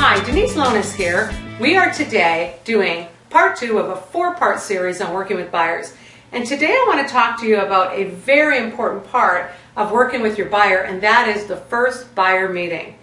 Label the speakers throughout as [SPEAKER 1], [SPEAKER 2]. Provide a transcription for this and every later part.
[SPEAKER 1] Hi, Denise Lonis here. We are today doing part 2 of a 4-part series on working with buyers. And today I want to talk to you about a very important part of working with your buyer, and that is the first buyer meeting.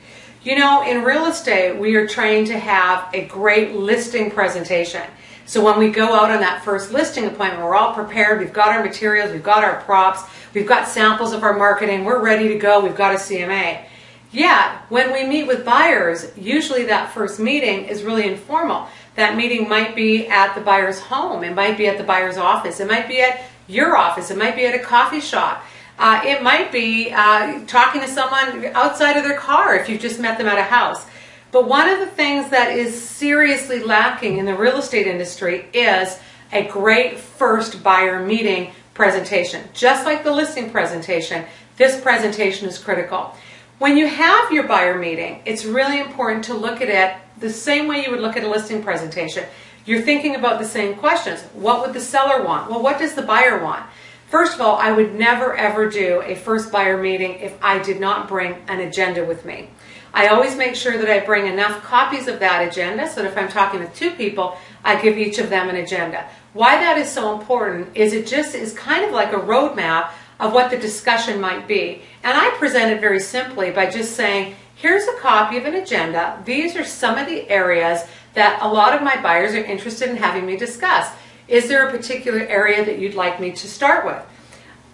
[SPEAKER 1] You know, in real estate, we are trained to have a great listing presentation. So when we go out on that first listing appointment, we're all prepared, we've got our materials, we've got our props, we've got samples of our marketing, we're ready to go, we've got a CMA. Yet, when we meet with buyers, usually that first meeting is really informal. That meeting might be at the buyer's home, it might be at the buyer's office, it might be at your office, it might be at a coffee shop. It might be talking to someone outside of their car if you've just met them at a house. But one of the things that is seriously lacking in the real estate industry is a great first buyer meeting presentation. Just like the listing presentation, this presentation is critical. When you have your buyer meeting, it's really important to look at it the same way you would look at a listing presentation. You're thinking about the same questions. What would the seller want? Well, what does the buyer want? First of all, I would never ever do a first buyer meeting if I did not bring an agenda with me. I always make sure that I bring enough copies of that agenda so that if I'm talking with 2 people, I give each of them an agenda. Why that is so important is it just is kind of like a roadmap of what the discussion might be. And I present it very simply by just saying, here's a copy of an agenda. These are some of the areas that a lot of my buyers are interested in having me discuss. Is there a particular area that you'd like me to start with?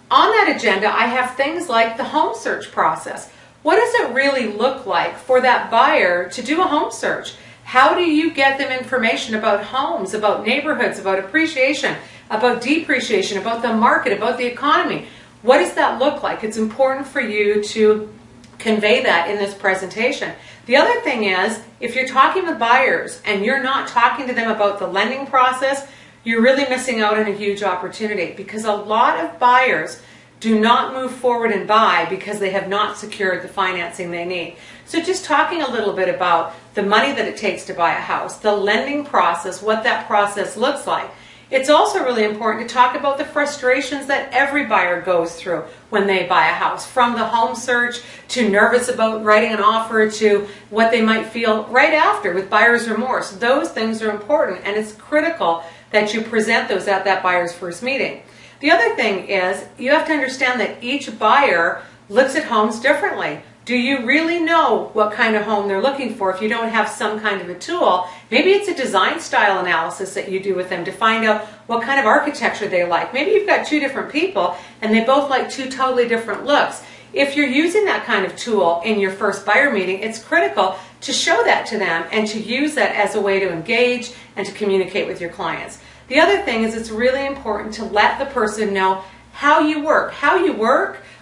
[SPEAKER 1] On that agenda, I have things like the home search process. What does it really look like for that buyer to do a home search? How do you get them information about homes, about neighborhoods, about appreciation, about depreciation, about the market, about the economy? What does that look like? It's important for you to convey that in this presentation. The other thing is, if you're talking with buyers and you're not talking to them about the lending process, you're really missing out on a huge opportunity, because a lot of buyers do not move forward and buy because they have not secured the financing they need. So just talking a little bit about the money that it takes to buy a house, the lending process, what that process looks like. It's also really important to talk about the frustrations that every buyer goes through when they buy a house, from the home search to nervous about writing an offer to what they might feel right after with buyer's remorse. Those things are important, and it's critical that you present those at that buyer's first meeting. The other thing is you have to understand that each buyer looks at homes differently. Do you really know what kind of home they're looking for if you don't have some kind of a tool? Maybe it's a design style analysis that you do with them to find out what kind of architecture they like. Maybe you've got 2 different people and they both like 2 totally different looks. If you're using that kind of tool in your first buyer meeting, it's critical to show that to them and to use that as a way to engage and to communicate with your clients. The other thing is it's really important to let the person know how you work.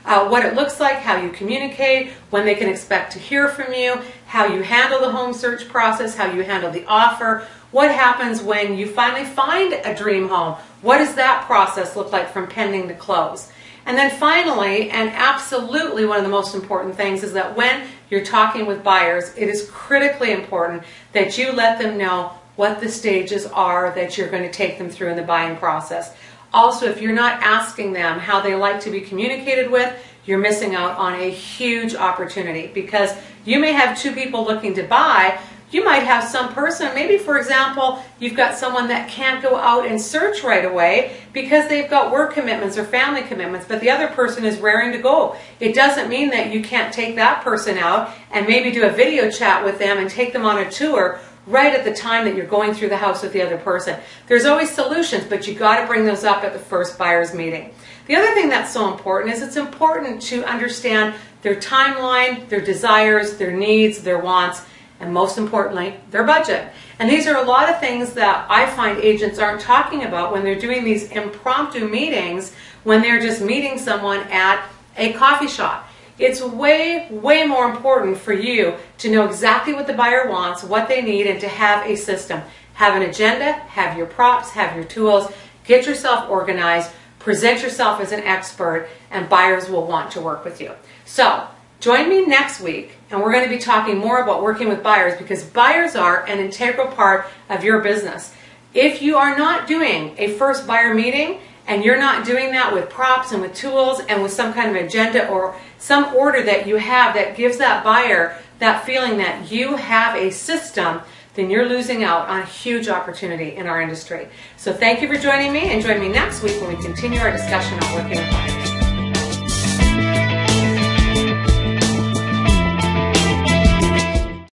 [SPEAKER 1] What it looks like, how you communicate, when they can expect to hear from you, how you handle the home search process, how you handle the offer, what happens when you finally find a dream home, what does that process look like from pending to close. And then finally, and absolutely one of the most important things, is that when you're talking with buyers, it is critically important that you let them know what the stages are that you're going to take them through in the buying process. Also, if you're not asking them how they like to be communicated with, you're missing out on a huge opportunity, because you may have 2 people looking to buy. You might have some person, maybe for example, you've got someone that can't go out and search right away because they've got work commitments or family commitments, but the other person is raring to go. It doesn't mean that you can't take that person out and maybe do a video chat with them and take them on a tour right at the time that you're going through the house with the other person. There's always solutions, but you got to bring those up at the first buyer's meeting. The other thing that's so important is it's important to understand their timeline, their desires, their needs, their wants, and most importantly, their budget. And these are a lot of things that I find agents aren't talking about when they're doing these impromptu meetings, when they're just meeting someone at a coffee shop. It's way, way more important for you to know exactly what the buyer wants, what they need, and to have a system. Have an agenda, have your props, have your tools, get yourself organized, present yourself as an expert, and buyers will want to work with you. So, join me next week, and we're going to be talking more about working with buyers, because buyers are an integral part of your business. If you are not doing a first buyer meeting, and you're not doing that with props and with tools and with some kind of agenda or some order that you have that gives that buyer that feeling that you have a system, then you're losing out on a huge opportunity in our industry. So thank you for joining me, and join me next week when we continue our discussion on working with buyers.